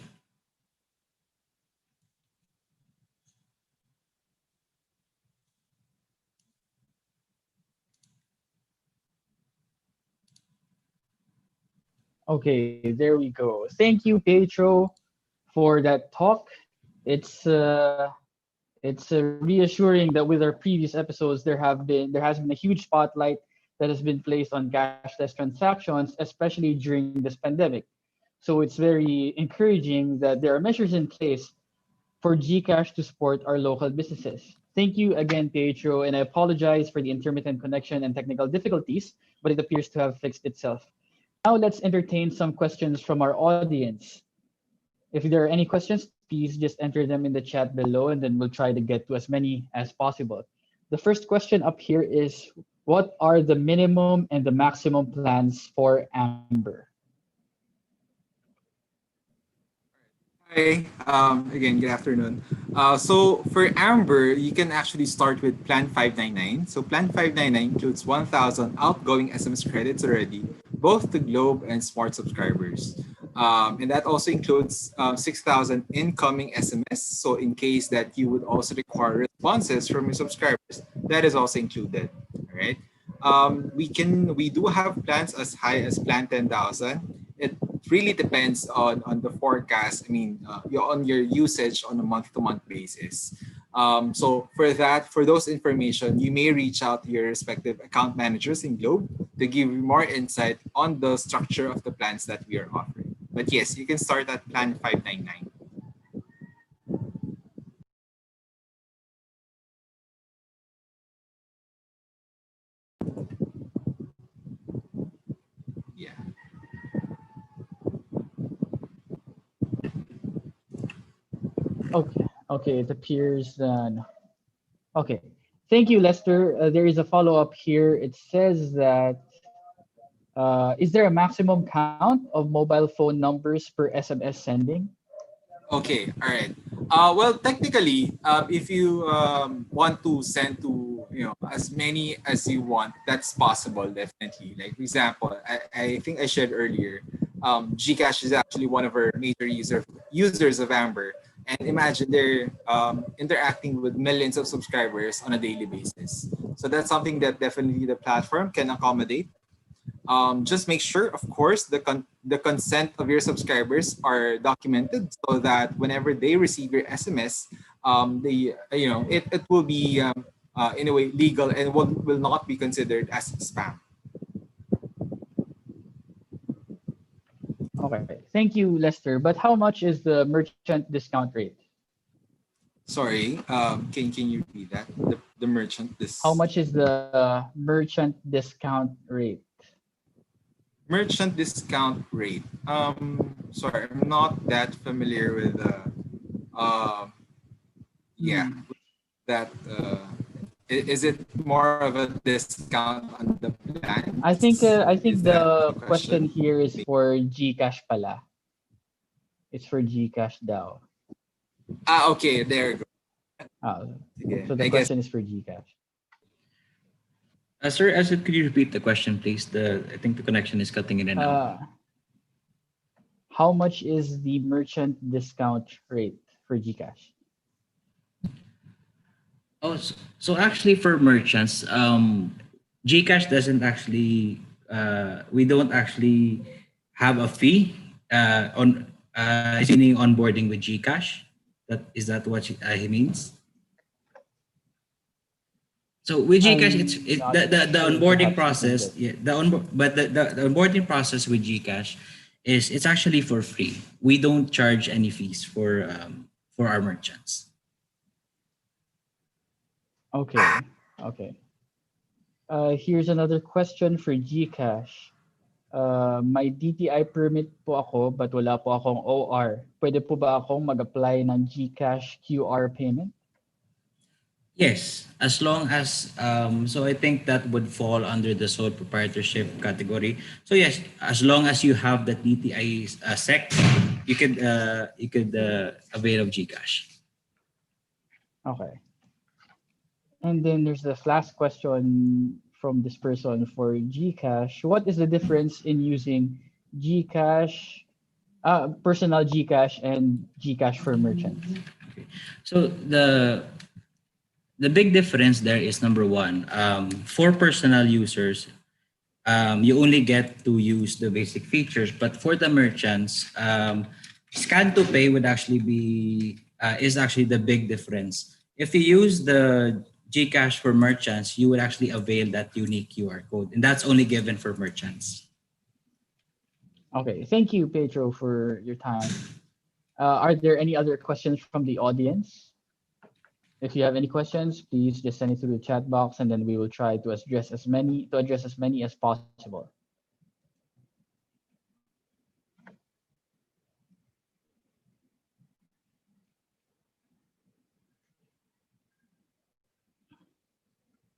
Okay, there we go. Thank you, Pedro, for that talk. It's reassuring that with our previous episodes, there has been a huge spotlight that has been placed on cashless transactions, especially during this pandemic. So it's very encouraging that there are measures in place for Gcash to support our local businesses. Thank you again, Pedro, and I apologize for the intermittent connection and technical difficulties, but it appears to have fixed itself. Now let's entertain some questions from our audience. If there are any questions, please just enter them in the chat below, and then we'll try to get to as many as possible. The first question up here is, what are the minimum and the maximum plans for Amber? Hi, again, good afternoon. So for Amber, you can actually start with Plan 599. So Plan 599 includes 1,000 outgoing SMS credits already, both to Globe and Smart subscribers. And that also includes 6,000 incoming SMS. So in case that you would also require responses from your subscribers, that is also included. All right. We do have plans as high as Plan 10,000. It really depends on the forecast. I mean, on your usage on a month-to-month basis. So for those information, you may reach out to your respective account managers in Globe to give you more insight on the structure of the plans that we are offering. But yes, you can start at Plan 599. Yeah. Okay, it appears okay. Thank you, Lester. There is a follow-up here. It says that, is there a maximum count of mobile phone numbers per SMS sending? Okay, all right. Well, technically, if you want to send to as many as you want, that's possible, definitely. Like for example, I think I shared earlier, Gcash is actually one of our major users of Amber, and imagine they're interacting with millions of subscribers on a daily basis. So that's something that definitely the platform can accommodate. Just make sure, of course, the consent of your subscribers are documented so that whenever they receive your SMS, it will be in a way legal and will not be considered as spam. Okay, thank you, Lester. But how much is the merchant discount rate? Sorry, can you repeat that? The merchant How much is the merchant discount rate? merchant discount rate. Sorry, I'm not that familiar with yeah, Hmm. that is it more of a discount on the plans? I Is think that the the question question? here is for GCash pala. It's for GCash daw. Ah, okay, there you go. Ah, Again, so the I guess question is for GCash. Sir, could you repeat the question, please? I think the connection is cutting in and out. How much is the merchant discount rate for GCash? Oh, so actually for merchants, GCash doesn't actually, we don't actually have a fee on meaning onboarding with GCash. Is that what he means? So with GCash, I'm not the sure. onboarding Perhaps you can process, get. yeah, but the onboarding process with GCash is it's actually for free. We don't charge any fees for our merchants. Okay. Okay. Here's another question for GCash. May DTI permit po ako but wala po akong OR. Pwede po ba akong mag-apply ng GCash QR payment? Yes, as long as so I think that would fall under the sole proprietorship category. So yes, as long as you have the DTI SEC, you could avail of GCash. Okay. And then there's the last question from this person for GCash. What is the difference in using GCash, personal GCash and GCash for merchants? Okay. So the big difference there is number one, for personal users, you only get to use the basic features, but for the merchants, scan to pay would actually be is actually the big difference. If you use the GCash for merchants, you would actually avail that unique QR code, and that's only given for merchants. Okay, thank you, Pedro, for your time. Are there any other questions from the audience? If you have any questions, please just send it to the chat box, and then we will try to address as many as possible.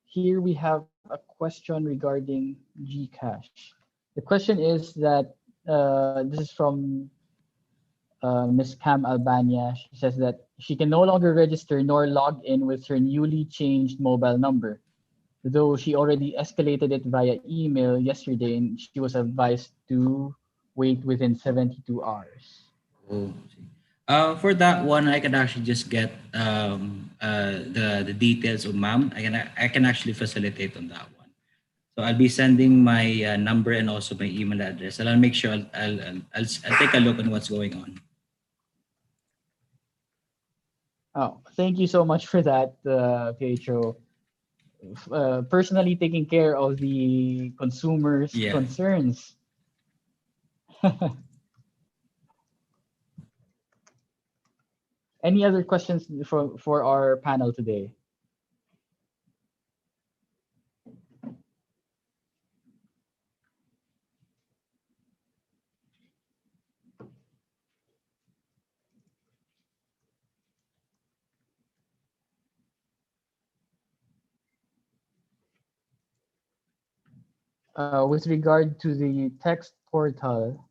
Here we have a question regarding GCash. The question is that this is from Ms. Cam Albania. She says that she can no longer register nor log in with her newly changed mobile number, though she already escalated it via email yesterday and she was advised to wait within 72 hours. Oh, for that one, I can actually just get the details of ma'am. I can actually facilitate on that one. So I'll be sending my number and also my email address, and I'll make sure I'll take a look on what's going on. Oh, thank you so much for that, Pietro. Personally taking care of the consumers' Yeah. concerns. Any other questions for our panel today? With regard to the text portal,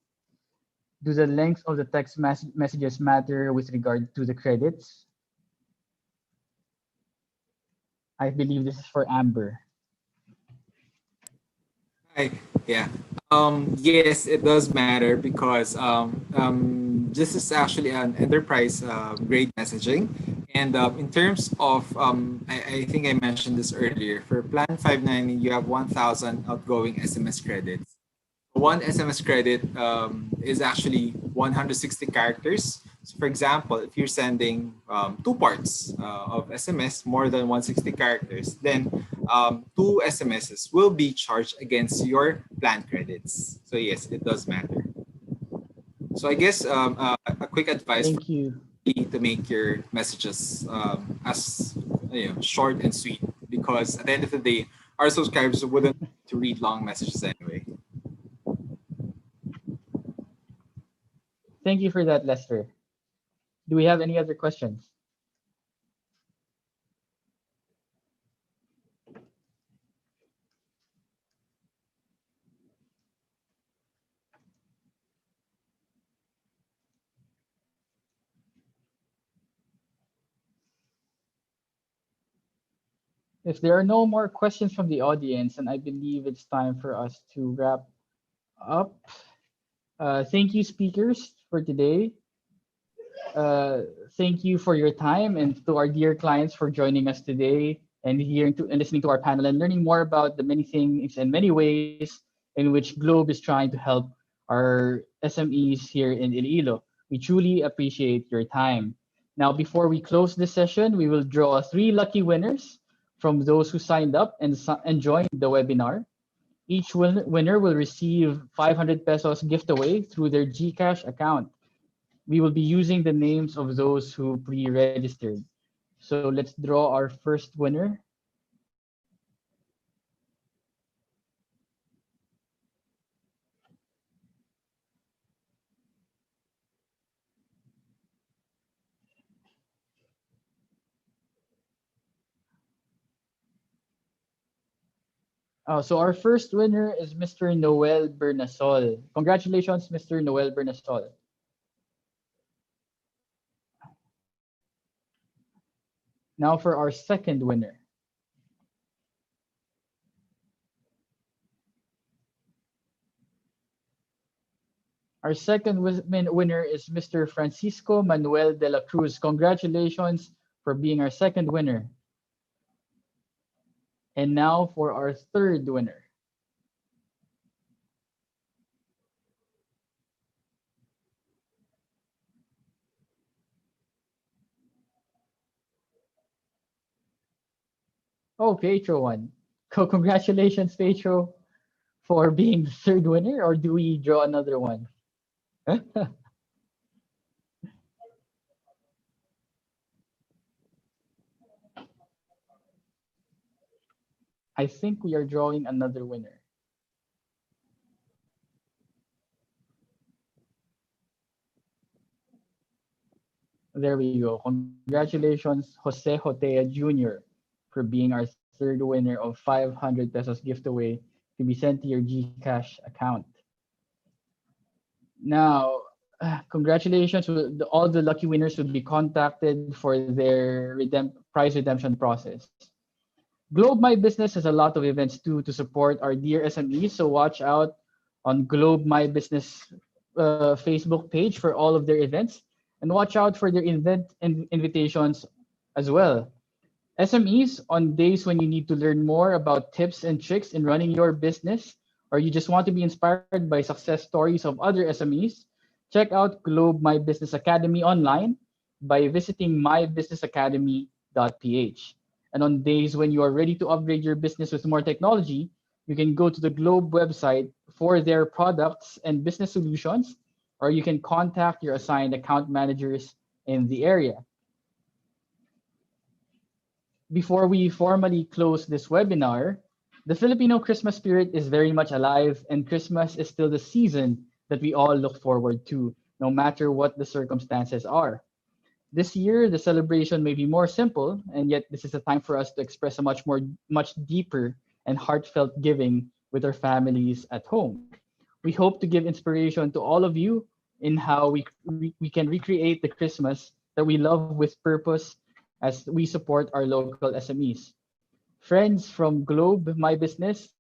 do the length of the text messages matter with regard to the credits? I believe this is for Amber. Hi. Yeah. Yes, it does matter because this is actually an enterprise grade messaging. And in terms of, I think I mentioned this earlier, for Plan 590, you have 1,000 outgoing SMS credits. One SMS credit is actually 160 characters. So for example, if you're sending two parts of SMS, more than 160 characters, then two SMSs will be charged against your plan credits. So yes, it does matter. So I guess a quick advice. Thank you. to make your messages as short and sweet, because at the end of the day, our subscribers wouldn't to read long messages anyway. Thank you for that, Lester. Do we have any other questions? If there are no more questions from the audience, and I believe it's time for us to wrap up. Thank you, speakers, for today. Thank you for your time, and to our dear clients for joining us today and listening to our panel and learning more about the many things and many ways in which Globe is trying to help our SMEs here in Iloilo. We truly appreciate your time. Now, before we close this session, we will draw 3 lucky winners from those who signed up and joined the webinar. Each winner will receive 500 pesos gift away through their GCash account. We will be using the names of those who pre-registered. So let's draw our first winner. So our first winner is Mr. Noel Bernasol. Congratulations, Mr. Noel Bernasol. Now for our second winner. Our second winner is Mr. Francisco Manuel de la Cruz. Congratulations for being our second winner. And now for our third winner. Oh, Petro won. Congratulations, Petro, for being the third winner, or do we draw another one? I think we are drawing another winner. There we go. Congratulations, Jose Jotea Jr., for being our third winner of 500 pesos gift away to be sent to your GCash account. Now, congratulations. All the lucky winners will be contacted for their prize redemption process. Globe My Business has a lot of events too to support our dear SMEs, so watch out on Globe My Business Facebook page for all of their events, and watch out for their event invitations as well. SMEs, on days when you need to learn more about tips and tricks in running your business, or you just want to be inspired by success stories of other SMEs, check out Globe My Business Academy online by visiting mybusinessacademy.ph. And on days when you are ready to upgrade your business with more technology, you can go to the Globe website for their products and business solutions, or you can contact your assigned account managers in the area. Before we formally close this webinar, the Filipino Christmas spirit is very much alive, and Christmas is still the season that we all look forward to, no matter what the circumstances are. This year, the celebration may be more simple, and yet this is a time for us to express a much deeper and heartfelt giving with our families at home. We hope to give inspiration to all of you in how we can recreate the Christmas that we love with purpose as we support our local SMEs. Friends, from Globe My Business,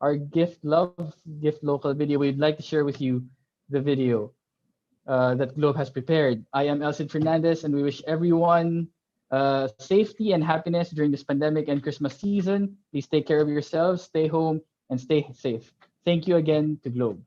our Gift Love, Gift Local video, we'd like to share with you the video that Globe has prepared. I am Elcid Fernandez, and we wish everyone safety and happiness during this pandemic and Christmas season. Please take care of yourselves, stay home, and stay safe. Thank you again to Globe.